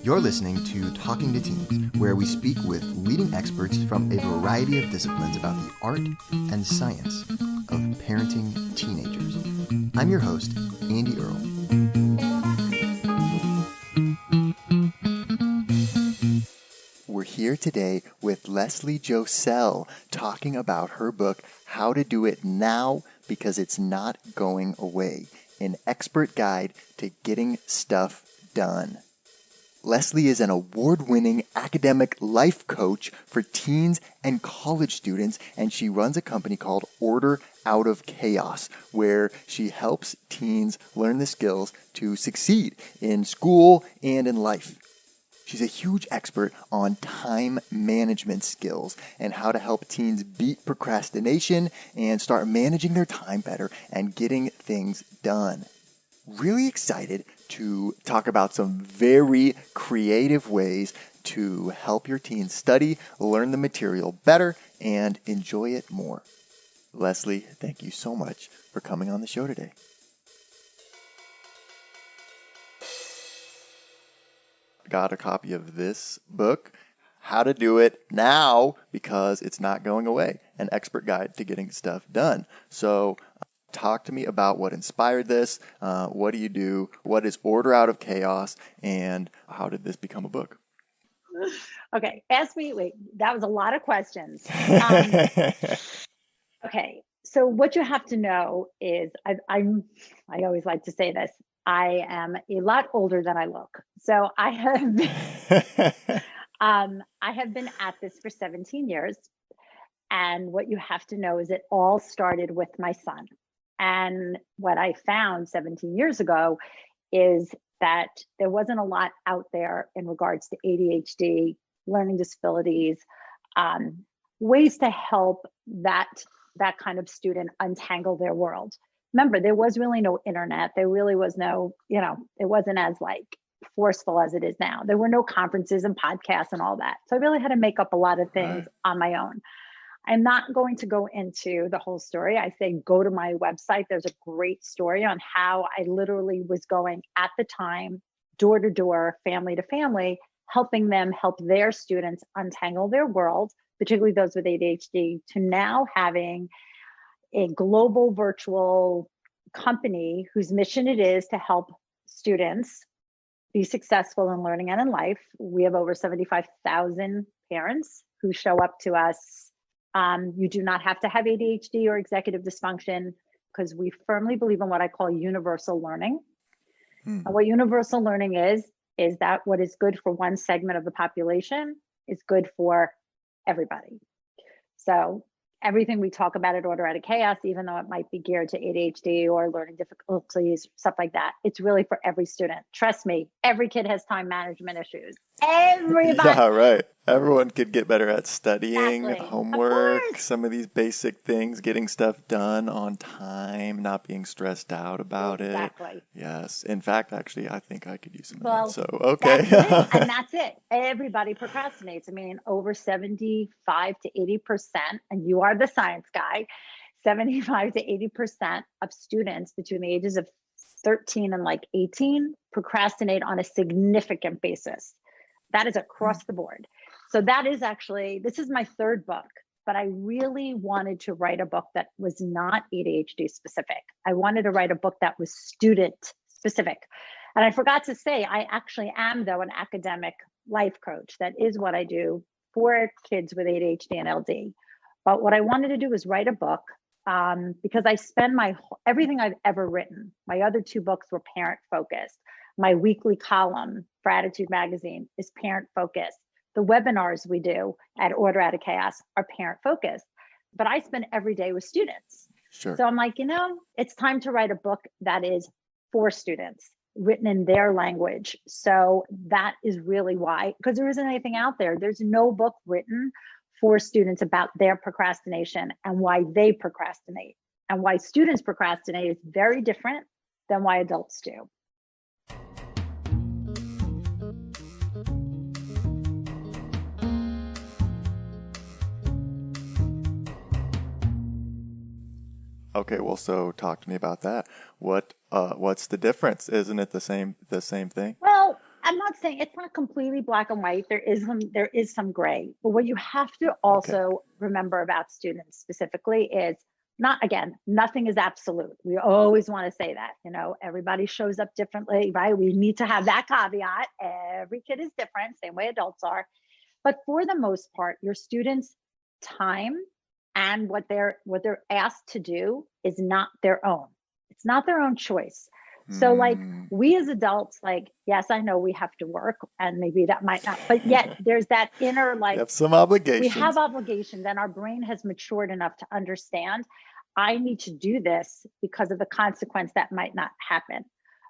You're listening to Talking to Teens, where we speak with leading experts from a variety of disciplines about the art and science of parenting teenagers. I'm your host, Andy Earle. We're here today with Leslie Josel talking about her book, How to Do It Now Because It's Not Going Away, an expert guide to getting stuff done. Leslie is an award-winning academic life coach for teens and college students, and she runs a company called Order Out of Chaos, where she helps teens learn the skills to succeed in school and in life. She's a huge expert on time management skills and how to help teens beat procrastination and start managing their time better and getting things done. Really excited to talk about some very creative ways to help your teens study, learn the material better, and enjoy it more. Leslie, thank you so much for coming on the show today. Got a copy of this book, How to Do It Now Because It's Not Going Away, an expert guide to getting stuff done. So talk to me about what inspired this, what do you do, what is Order Out of Chaos, and how did this become a book? Okay, wait, that was a lot of questions. Okay, so what you have to know is, I always like to say this, I am a lot older than I look. So I have been at this for 17 years. And what you have to know is it all started with my son. And what I found 17 years ago is that there wasn't a lot out there in regards to ADHD, learning disabilities, ways to help that kind of student untangle their world. Remember, there was really no internet. There really was no, it wasn't as like forceful as it is now. There were no conferences and podcasts and all that. So I really had to make up a lot of things on my own. I'm not going to go into the whole story. I say go to my website. There's a great story on how I literally was going at the time, door to door, family to family, helping them help their students untangle their world, particularly those with ADHD, to now having a global virtual company whose mission it is to help students be successful in learning and in life. We have over 75,000 parents who show up to us. You do not have to have ADHD or executive dysfunction, because we firmly believe in what I call universal learning. And what universal learning is that what is good for one segment of the population is good for everybody. So everything we talk about at Order Out of Chaos, even though it might be geared to ADHD or learning difficulties, stuff like that, it's really for every student. Trust me, every kid has time management issues. Everybody. Yeah, right. Everyone could get better at studying, Exactly. homework, some of these basic things, getting stuff done on time, not being stressed out about it. Exactly. Yes. In fact, actually, I think I could use some of that. So, That's okay. it. And that's it. Everybody procrastinates. I mean, over 75 to 80%, and you are the science guy, 75 to 80% of students between the ages of 13 and like 18 procrastinate on a significant basis. That is across the board. So that is actually, this is my third book, but I really wanted to write a book that was not ADHD specific. I wanted to write a book that was student specific. And I forgot to say, I actually am, though, an academic life coach. That is what I do for kids with ADHD and LD. But what I wanted to do was write a book, because I spend everything I've ever written. My other two books were parent focused. My weekly column for Attitude Magazine is parent focused. The webinars we do at Order Out of Chaos are parent focused. But I spend every day with students. Sure. So I'm like, it's time to write a book that is for students, written in their language. So that is really why, because there isn't anything out there. There's no book written for students about their procrastination and why they procrastinate. And why students procrastinate is very different than why adults do. Okay, well, so talk to me about that. What's the difference? Isn't it the same thing? Well, I'm not saying it's not completely black and white. There is some gray. But what you have to Okay. also remember about students specifically is not, again, nothing is absolute. We always want to say that, everybody shows up differently, right? We need to have that caveat. Every kid is different, same way adults are. But for the most part, your students' time and what they're asked to do is not their own. It's not their own choice. So like Mm, we as adults, like, yes, I know we have to work and maybe that might not, but yet there's that inner, you like, have some we have obligations. obligations and our brain has matured enough to understand I need to do this because of the consequence that might not happen.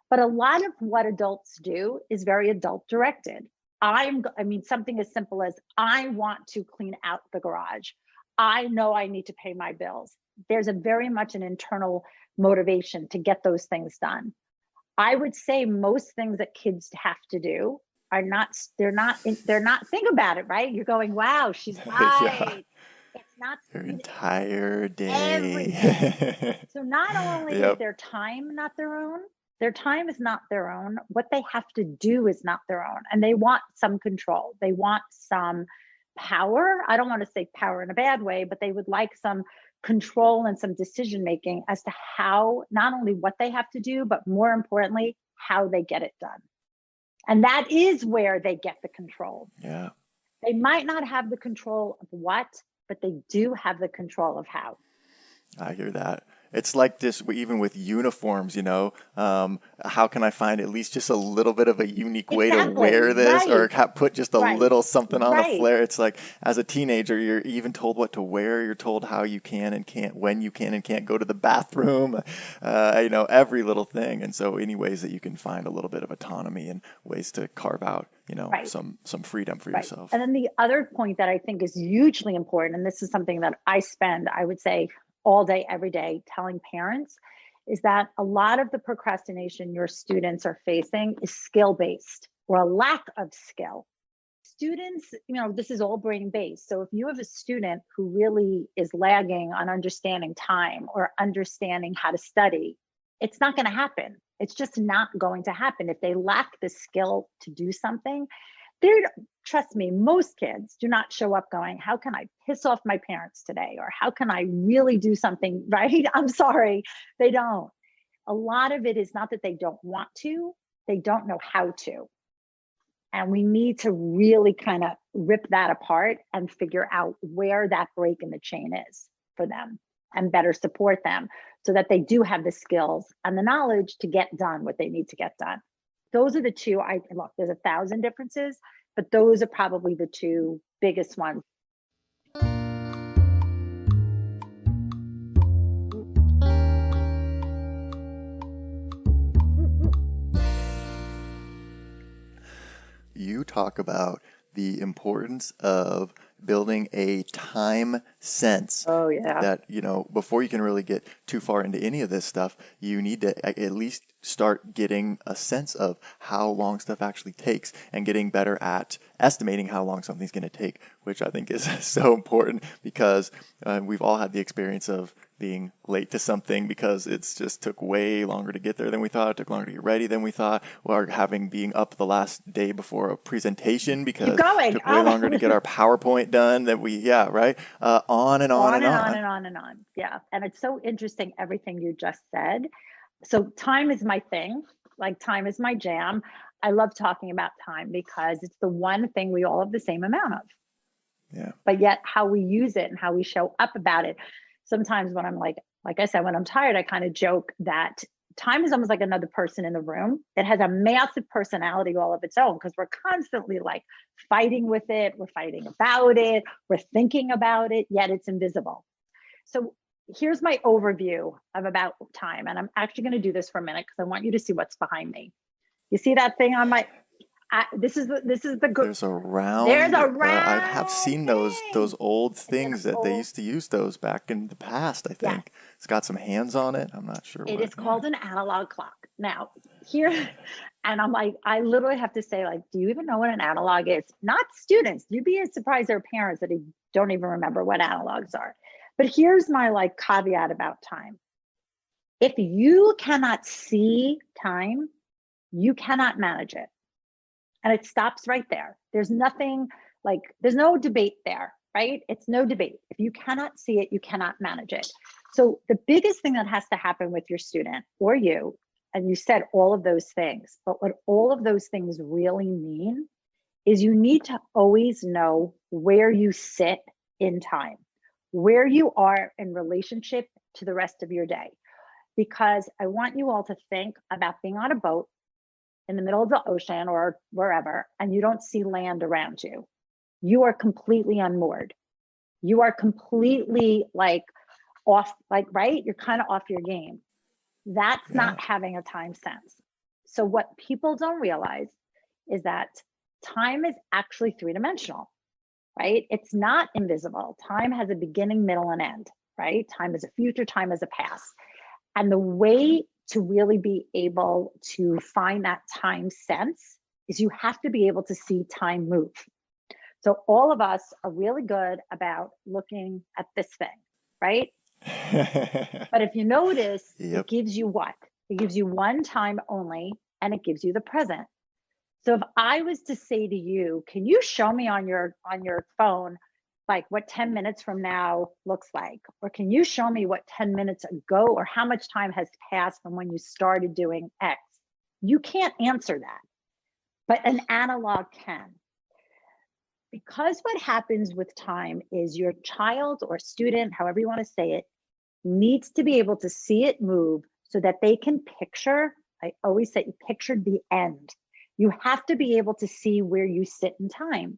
But a lot of what adults do is very adult directed. I mean, something as simple as I want to clean out the garage. I know I need to pay my bills. There's a very much an internal motivation to get those things done. I would say most things that kids have to do are not, they're not, think about it, right? You're going, wow, she's Yeah. right. It's not Your entire everything. day. So not only is Yep. their time not their time is not their own. What they have to do is not their own. And they want some control. They want some power. I don't want to say power in a bad way, but they would like some control and some decision making as to how, not only what they have to do, but more importantly, how they get it done. And that is where they get the control. Yeah. They might not have the control of what, but they do have the control of how. I hear that. It's like this, even with uniforms, how can I find at least just a little bit of a unique way to Exactly. wear this or Right. put just a Right. little something on a Right. flare? It's like as a teenager, you're even told what to wear. You're told how you can and can't, when you can and can't go to the bathroom, every little thing. And so any ways that you can find a little bit of autonomy and ways to carve out, Right. some freedom for Right. yourself. And then the other point that I think is hugely important, and this is something that I spend, I would say, all day, every day telling parents, is that a lot of the procrastination your students are facing is skill based or a lack of skill. Students, this is all brain based. So if you have a student who really is lagging on understanding time or understanding how to study, it's not going to happen. It's just not going to happen. If they lack the skill to do something, they're, trust me, most kids do not show up going, how can I piss off my parents today? Or how can I really do something right? I'm sorry, they don't. A lot of it is not that they don't want to, they don't know how to. And we need to really kind of rip that apart and figure out where that break in the chain is for them and better support them so that they do have the skills and the knowledge to get done what they need to get done. Those are the two. Look, there's 1,000 differences, but those are probably the two biggest ones. You talk about the importance of building a time sense. Oh, yeah. That, before you can really get too far into any of this stuff, you need to at least start getting a sense of how long stuff actually takes and getting better at estimating how long something's going to take, which I think is so important because we've all had the experience of being late to something because it's just took way longer to get there than we thought. It took longer to get ready than we thought. Or being up the last day before a presentation because it took way longer to get our PowerPoint done than right? On and on and on. On and on and on. Yeah. And it's so interesting, everything you just said. So time is my thing. Like time is my jam. I love talking about time because it's the one thing we all have the same amount of. Yeah. But yet how we use it and how we show up about it. Sometimes when I'm like I said, when I'm tired, I kind of joke that time is almost like another person in the room. It has a massive personality all of its own because we're constantly like fighting with it. We're fighting about it. We're thinking about it, yet it's invisible. So here's my overview of about time. And I'm actually going to do this for a minute because I want you to see what's behind me. You see that thing on my, this is the There's a round. I have seen those old things that they used to use those back in the past. I think it's got some hands on it. I'm not sure. It is called an analog clock. Now here, and I'm like, I literally have to say, like, do you even know what an analog is? Not students. You'd be surprised their parents that don't even remember what analogs are. But here's my caveat about time. If you cannot see time, you cannot manage it. And it stops right there. There's nothing like, there's no debate there, right? It's no debate. If you cannot see it, you cannot manage it. So the biggest thing that has to happen with your student or you, and you said all of those things, but what all of those things really mean is you need to always know where you sit in time, where you are in relationship to the rest of your day. Because I want you all to think about being on a boat in the middle of the ocean or wherever, and you don't see land around you. You are completely unmoored. You are completely like off, like, right? You're kind of off your game. That's not having a time sense. So what people don't realize is that time is actually three-dimensional, right? It's not invisible. Time has a beginning, middle, and end, right? Time is a future, time is a past. And the way to really be able to find that time sense is you have to be able to see time move. So all of us are really good about looking at this thing, right? But if you notice, Yep. it gives you what? It gives you one time only, and it gives you the present. So if I was to say to you, can you show me on your phone like what 10 minutes from now looks like? Or can you show me what 10 minutes ago or how much time has passed from when you started doing X? You can't answer that, but an analog can. Because what happens with time is your child or student, however you want to say it, needs to be able to see it move so that they can picture, I always say, picture the end. You have to be able to see where you sit in time.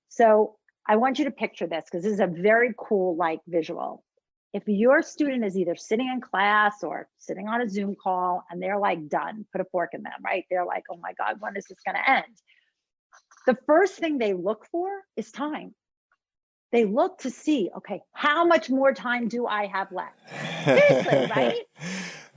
So I want you to picture this because this is a very cool like visual. If your student is either sitting in class or sitting on a Zoom call and they're like done, put a fork in them, right? They're like, oh my God, when is this going to end? The first thing they look for is time. They look to see, okay, how much more time do I have left? Seriously, right?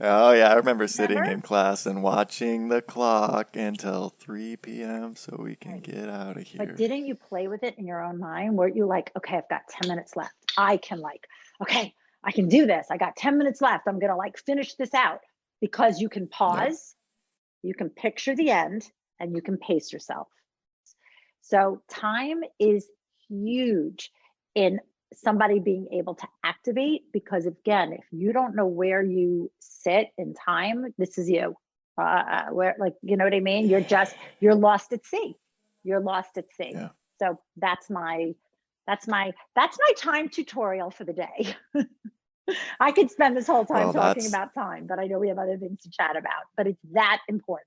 Oh yeah, I remember sitting in class and watching the clock until 3 p.m. so we can get out of here. But didn't you play with it in your own mind? Weren't you like, okay, I've got 10 minutes left. I can like, okay, I can do this. I got 10 minutes left. I'm gonna like finish this out. Because you can pause, you can picture the end, and you can pace yourself. So time is huge in somebody being able to activate, because again, if you don't know where you sit in time, this is you. Where, like, you know what I mean? You're lost at sea. You're lost at sea. Yeah. So that's my time tutorial for the day. I could spend this whole time talking about time, but I know we have other things to chat about, but it's that important.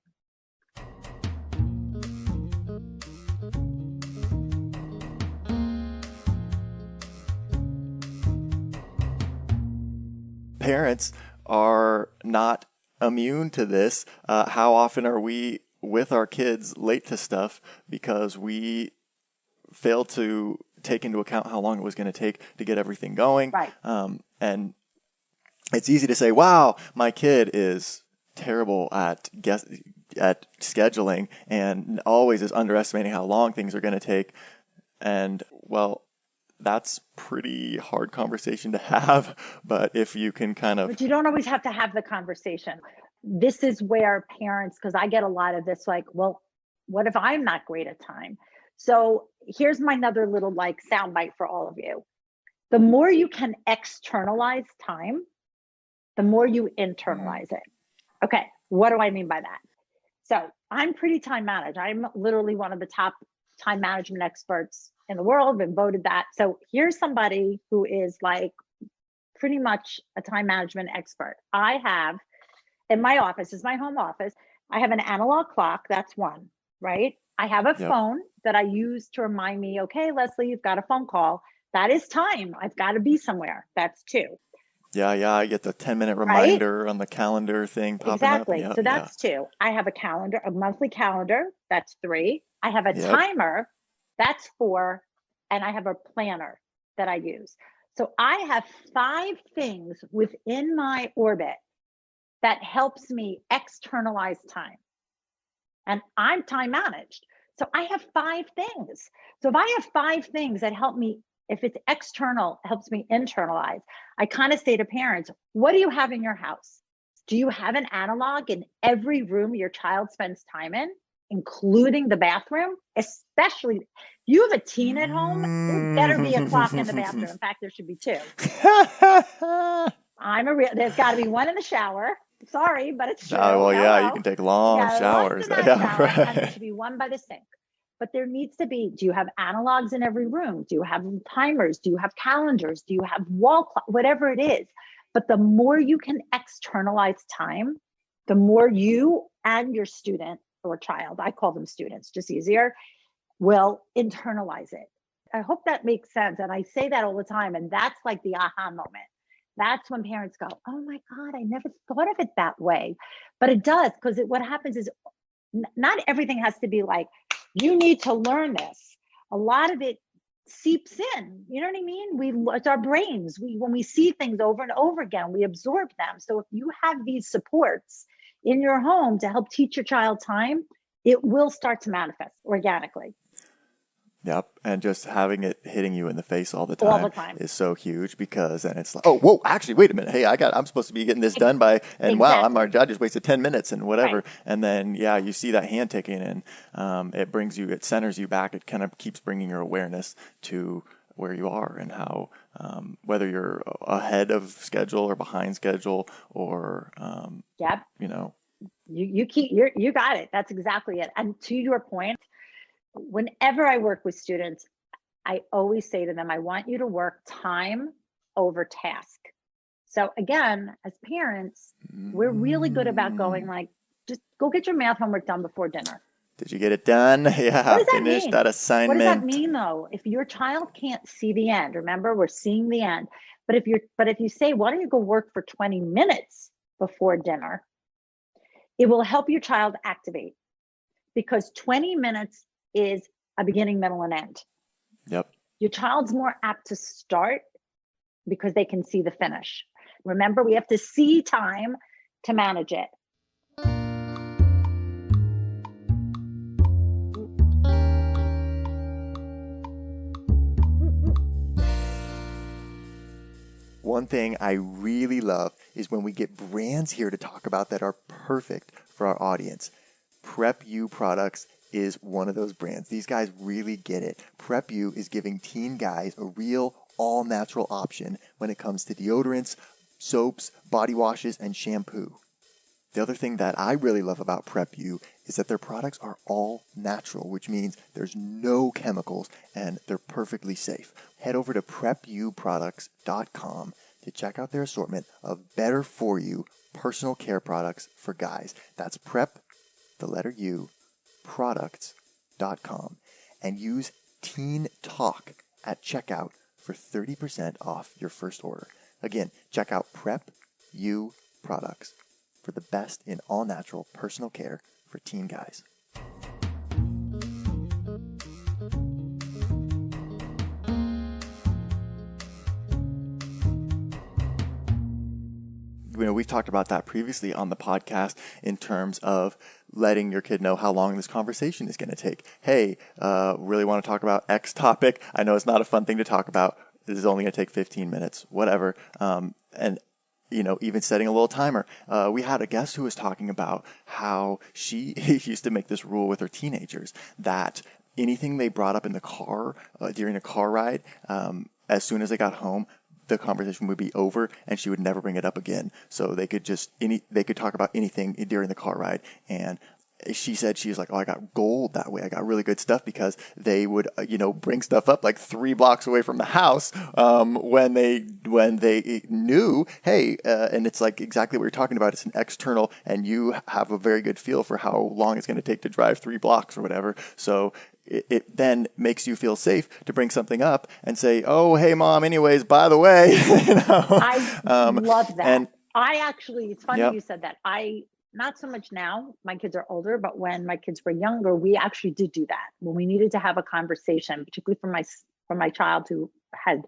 Parents are not immune to this. How often are we with our kids late to stuff because we fail to take into account how long it was going to take to get everything going? Right. And it's easy to say, wow, my kid is terrible at scheduling and always is underestimating how long things are going to take. And well, that's pretty hard conversation to have, but if you can But you don't always have to have the conversation. This is where parents, because I get a lot of this, like, well, what if I'm not great at time? So here's my another little like soundbite for all of you. The more you can externalize time, the more you internalize it. Okay, what do I mean by that? So I'm pretty time managed. I'm literally one of the top time management experts in the world, been voted that. So here's somebody who is like pretty much a time management expert. I have in my office, is my home office, I have an analog clock, that's one, right? I have a phone that I use to remind me, okay, Leslie, you've got a phone call. That is time. I've got to be somewhere. That's two. Yeah, I get the 10-minute reminder on the calendar thing popping Exactly. up. So that's two. I have a calendar, a monthly calendar. That's three. I have a timer. That's four. And I have a planner that I use. So I have 5 things within my orbit that helps me externalize time. And I'm time managed. So I have 5 things. So if I have 5 things that help me, if it's external, helps me internalize, I kind of say to parents, what do you have in your house? Do you have an analog in every room your child spends time in? including the bathroom, especially if you have a teen at home, there better be a clock in the bathroom. In fact, there should be two. There's got to be one in the shower. Sorry, but it's true. Oh, well, yeah, you Hello. can take long Yeah, showers. in that Yeah, shower, right. and there should be one by the sink. But there needs to be, do you have analogs in every room? Do you have timers? Do you have calendars? Do you have wall clock? Whatever it is. But the more you can externalize time, the more you and your student or child, I call them students, just easier, will internalize it. I hope that makes sense. And I say that all the time. And that's like the aha moment. That's when parents go, oh my God, I never thought of it that way. But it does, because what happens is not everything has to be like, you need to learn this. A lot of it seeps in. You know what I mean? It's our brains. When we see things over and over again, we absorb them. So if you have these supports in your home to help teach your child time, it will start to manifest organically. Yep. And just having it hitting you in the face all the All time is so huge, because then it's like, oh, whoa, actually, wait a minute. Hey, I'm supposed to be getting this done by, and Exactly. wow, I just wasted 10 minutes and whatever. Right. And then, yeah, you see that hand ticking, and it centers you back. It kind of keeps bringing your awareness to where you are, and how, whether you're ahead of schedule or behind schedule, or, Yep. you know. You got it. That's exactly it. And to your point, whenever I work with students, I always say to them, I want you to work time over task. So again, as parents, we're really good about going like, just go get your math homework done before dinner. Did you get it done? Yeah, finish that assignment. What does that mean though? If your child can't see the end, remember, we're seeing the end. But if you say, why don't you go work for 20 minutes before dinner? It will help your child activate, because 20 minutes is a beginning, middle, and end. Yep. Your child's more apt to start because they can see the finish. Remember, we have to see time to manage it. One thing I really love is when we get brands here to talk about that are perfect for our audience. Prep U Products is one of those brands. These guys really get it. Prep U is giving teen guys a real all-natural option when it comes to deodorants, soaps, body washes, and shampoo. The other thing that I really love about Prep U is that their products are all natural, which means there's no chemicals and they're perfectly safe. Head over to prepuproducts.com to check out their assortment of better for you personal care products for guys. That's prep, the letter U, products.com, and use Teen Talk at checkout for 30% off your first order. Again, check out Prep U Products for the best in all-natural personal care for teen guys. We've talked about that previously on the podcast in terms of letting your kid know how long this conversation is going to take. Hey, really want to talk about X topic? I know it's not a fun thing to talk about. This is only going to take 15 minutes, whatever. And even setting a little timer. We had a guest who was talking about how she used to make this rule with her teenagers that anything they brought up in the car during a car ride, as soon as they got home, the conversation would be over and she would never bring it up again. So they could talk about anything during the car ride. And she said she was like, oh, I got gold that way. I got really good stuff because they would, bring stuff up like 3 blocks away from the house when they knew, hey, and it's like exactly what you're talking about. It's an external, and you have a very good feel for how long it's going to take to drive 3 blocks or whatever. So it then makes you feel safe to bring something up and say, oh, hey, Mom, anyways, by the way. I love that. And it's funny you said that. Not so much now, my kids are older, but when my kids were younger, we actually did do that. When we needed to have a conversation, particularly for my child who had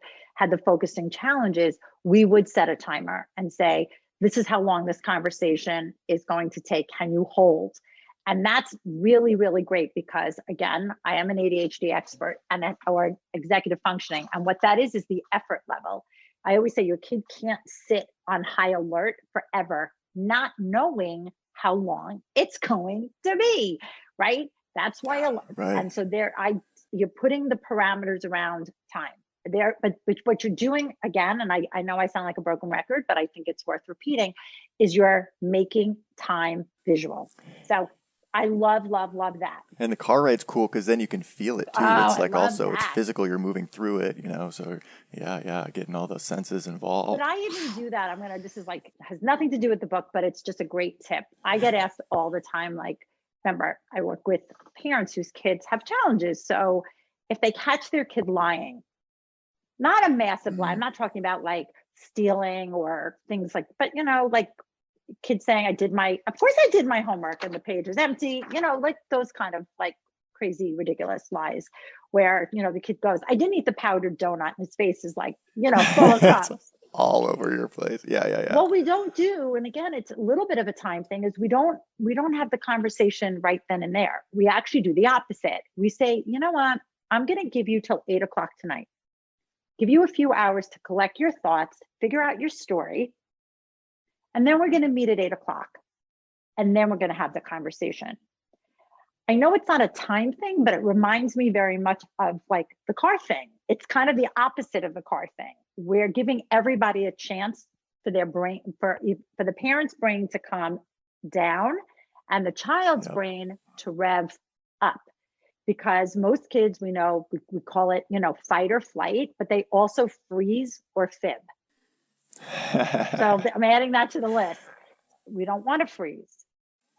the focusing challenges, we would set a timer and say, this is how long this conversation is going to take. Can you hold? And that's really, really great because, again, I am an ADHD expert or executive functioning. And what that is the effort level. I always say your kid can't sit on high alert forever, not knowing how long it's going to be, right? That's why, Right. and so you're putting the parameters around time there, but what you're doing again, and I know I sound like a broken record, but I think it's worth repeating, is you're making time visual. So I love, love, love that. And the car ride's cool because then you can feel it Oh, too. It's I like love also it's that. physical. You're moving through it, you know. So yeah, getting all those senses But involved. I even do that. This is like, has nothing to do with the book, but it's just a great tip. I get asked all the time, like, remember, I work with parents whose kids have challenges. So if they catch their kid lying, not a massive lie, I'm Mm, not talking about like stealing or things like, but like kids saying, of course I did my homework and the page is empty, like those kind of like crazy, ridiculous lies where, the kid goes, I didn't eat the powdered donut, and his face is like, full of it's crumbs. all over your place. Yeah. What we don't do, and again, it's a little bit of a time thing, is we don't have the conversation right then and there. We actually do the opposite. We say, you know what, I'm going to give you till 8 o'clock tonight, give you a few hours to collect your thoughts, figure out your story, and then we're going to meet at 8 o'clock, and then we're going to have the conversation. I know it's not a time thing, but it reminds me very much of like the car thing. It's kind of the opposite of the car thing. We're giving everybody a chance for their brain, for the parent's brain to calm down and the child's Yep. brain to rev up. Because most kids, we know, we call it, fight or flight, but they also freeze or fib. So I'm adding that to the list. We don't want to freeze.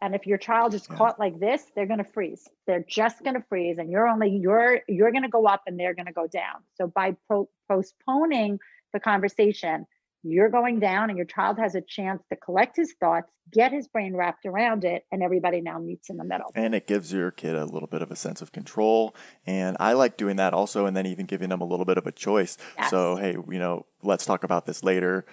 And if your child is Yeah. caught like this, they're going to freeze. They're just going to freeze, and you're going to go up and they're going to go down. So by postponing the conversation, you're going down, and your child has a chance to collect his thoughts, get his brain wrapped around it, and everybody now meets in the middle. And it gives your kid a little bit of a sense of control. And I like doing that also, and then even giving them a little bit of a choice. Yes. So, hey, let's talk about this later.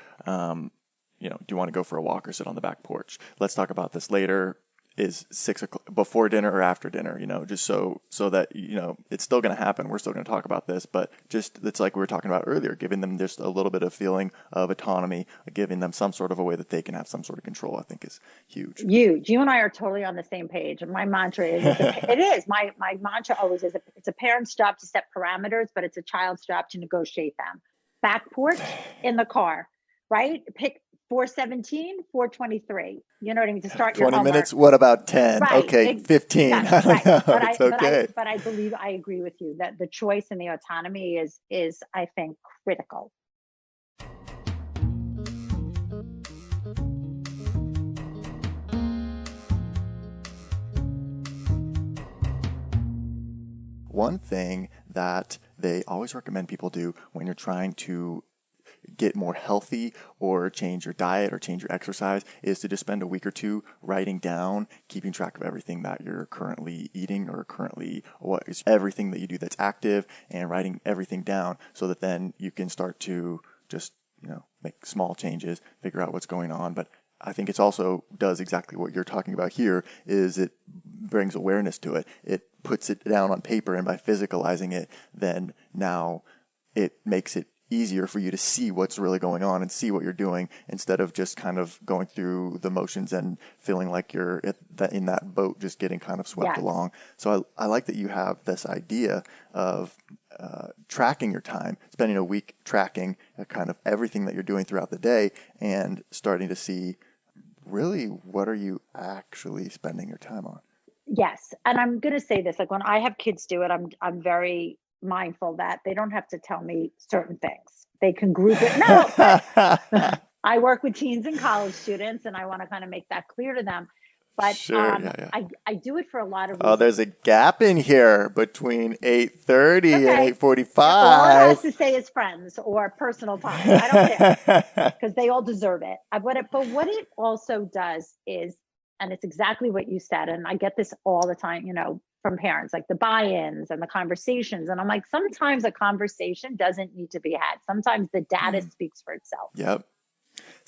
Do you want to go for a walk or sit on the back porch? Let's talk about this later. Is 6 o'clock before dinner or after dinner? Just so that it's still going to happen. We're still going to talk about this, but just it's like we were talking about earlier, giving them just a little bit of feeling of autonomy, giving them some sort of a way that they can have some sort of control. I think is huge. Huge. You and I are totally on the same page. And my mantra is, it is my mantra always is, it's a parent's job to set parameters, but it's a child's job to negotiate them. Back porch, in the car, right? Pick 4:17, 4:23. You know what I mean? To start 20 your minutes. What about 10? Right. Okay, 15. Yes, I don't right. know. But it's okay. But I believe, I agree with you that the choice and the autonomy is I think critical. One thing that they always recommend people do when you're trying to get more healthy or change your diet or change your exercise is to just spend a week or two writing down, keeping track of everything that you're currently eating or currently what is everything that you do that's active, and writing everything down so that then you can start to just, make small changes, figure out what's going on. But I think it's also does exactly what you're talking about here, is it brings awareness to it. It puts it down on paper, and by physicalizing it, then now it makes it easier for you to see what's really going on and see what you're doing, instead of just kind of going through the motions and feeling like you're in that boat just getting kind of swept along. So I like that you have this idea of tracking your time, spending a week tracking kind of everything that you're doing throughout the day, and starting to see really what are you actually spending your time on. Yes. And I'm going to say this, like when I have kids do it, I'm very mindful that they don't have to tell me certain things. They can group it. No, but I work with teens and college students, and I want to kind of make that clear to them. But Sure, I do it for a lot of reasons. Oh, there's a gap in here between 8:30 and 8:45. All it has to say is friends or personal time. I don't care, because they all deserve it. But what it also does is, and it's exactly what you said, and I get this all the time, from parents, like the buy-ins and the conversations. And I'm like, sometimes a conversation doesn't need to be had. Sometimes the data speaks for itself. Yep.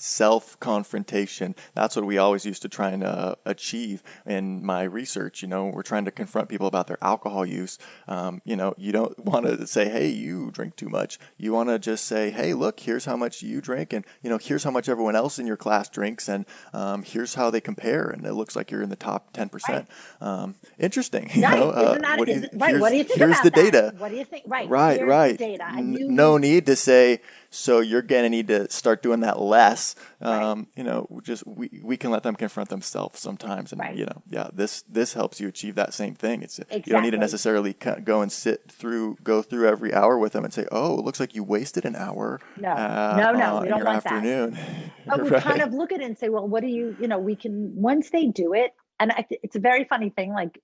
self-confrontation. That's what we always used to try and achieve in my research. We're trying to confront people about their alcohol use. You don't want to say, hey, you drink too much. You want to just say, hey, look, here's how much you drink, and here's how much everyone else in your class drinks, and here's how they compare, and it looks like you're in the top 10%. Interesting. Isn't that right? What do you think here's about the that? data. What do you think? Right. Right, Here's right. the data. No need to say, so you're going to need to start doing that less. Right. We can let them confront themselves sometimes. And, Right. this helps you achieve that same thing. Exactly. You don't need to necessarily go through every hour with them and say, oh, it looks like you wasted an hour No, we in don't your want afternoon. that. But we kind of look at it and say, well, what do we can, once they do it, and it's a very funny thing. Like,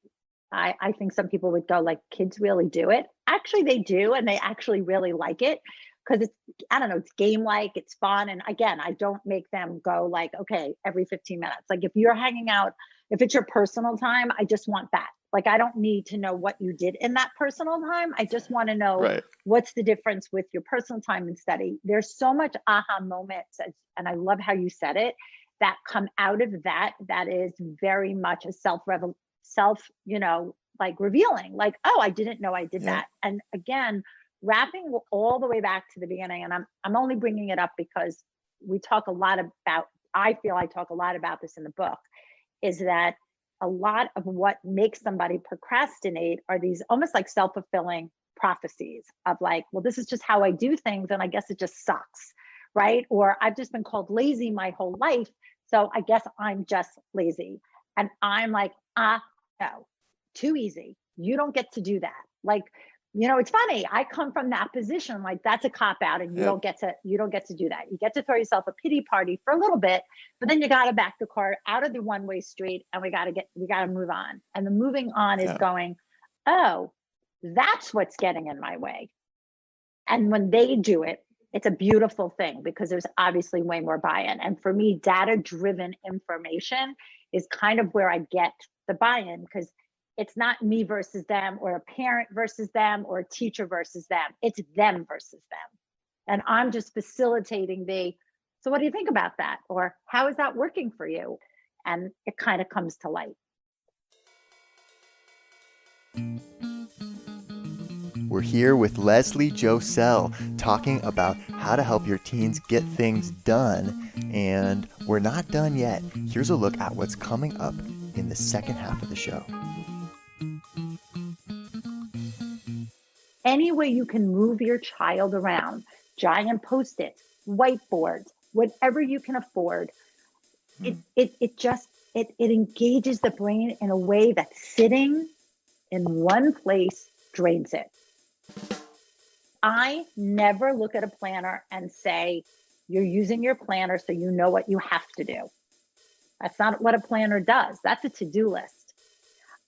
I think some people would go like, kids really do it. Actually, they do, and they actually really like it because I don't know, it's game-like, it's fun. And again, I don't make them go like, okay, every 15 minutes. Like if you're hanging out, if it's your personal time, I just want that. Like, I don't need to know what you did in that personal time. I just want to know what's the difference with your personal time and study. There's so much aha moments, and I love how you said it, that come out of that is very much a like revealing, like, oh, I didn't know I did that. And again, wrapping all the way back to the beginning, and I'm only bringing it up because I feel I talk a lot about this in the book, is that a lot of what makes somebody procrastinate are these almost like self-fulfilling prophecies of like, well, this is just how I do things, and I guess it just sucks, right? Or I've just been called lazy my whole life, so I guess I'm just lazy. And I'm like, no, too easy. You don't get to do that. Like, it's funny. I come from that position. Like, that's a cop out, and you don't get to do that. You get to throw yourself a pity party for a little bit, but then you got to back the car out of the one-way street, and we got to move on. And the moving on is going, oh, that's what's getting in my way. And when they do it, it's a beautiful thing because there's obviously way more buy-in. And for me, data-driven information is kind of where I get the buy-in, because it's not me versus them, or a parent versus them, or a teacher versus them. It's them versus them. And I'm just facilitating so what do you think about that? Or how is that working for you? And it kind of comes to light. We're here with Leslie Josel talking about how to help your teens get things done. And we're not done yet. Here's a look at what's coming up in the second half of the show. Any way you can move your child around, giant Post-its, whiteboards, whatever you can afford, it engages the brain in a way that sitting in one place drains it. I never look at a planner and say, you're using your planner so you know what you have to do. That's not what a planner does. That's a to-do list.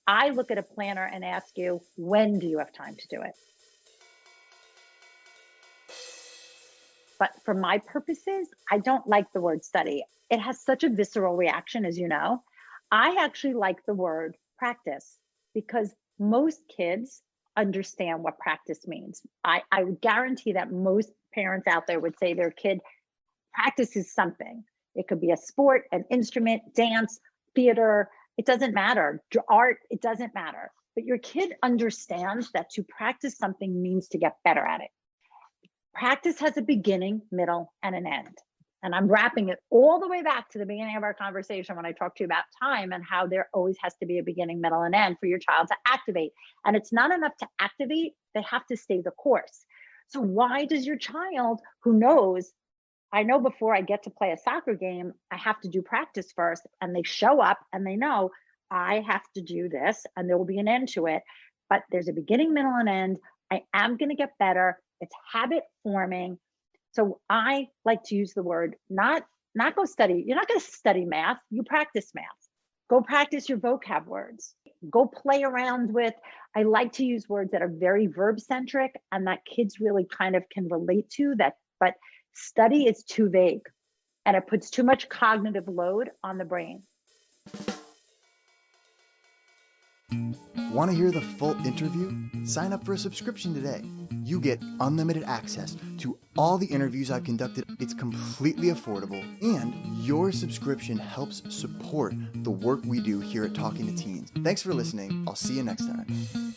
I look at a planner and ask you, when do you have time to do it? But for my purposes, I don't like the word study. It has such a visceral reaction, as you know. I actually like the word practice, because most kids understand what practice means. I would guarantee that most parents out there would say their kid practices something. It could be a sport, an instrument, dance, theater. It doesn't matter. Art, it doesn't matter. But your kid understands that to practice something means to get better at it. Practice has a beginning, middle, and an end. And I'm wrapping it all the way back to the beginning of our conversation when I talked to you about time and how there always has to be a beginning, middle, and end for your child to activate. And it's not enough to activate, they have to stay the course. So why does your child, who knows, I know before I get to play a soccer game, I have to do practice first, and they show up and they know I have to do this and there will be an end to it, but there's a beginning, middle, and end. I am going to get better. It's habit forming. So I like to use the word, not go study. You're not going to study math. You practice math. Go practice your vocab words. Go play around with, I like to use words that are very verb centric and that kids really kind of can relate to that, but study is too vague and it puts too much cognitive load on the brain. Want to hear the full interview? Sign up for a subscription today. you get unlimited access to all the interviews I've conducted. It's completely affordable, and your subscription helps support the work we do here at Talking to Teens. Thanks for listening. I'll see you next time.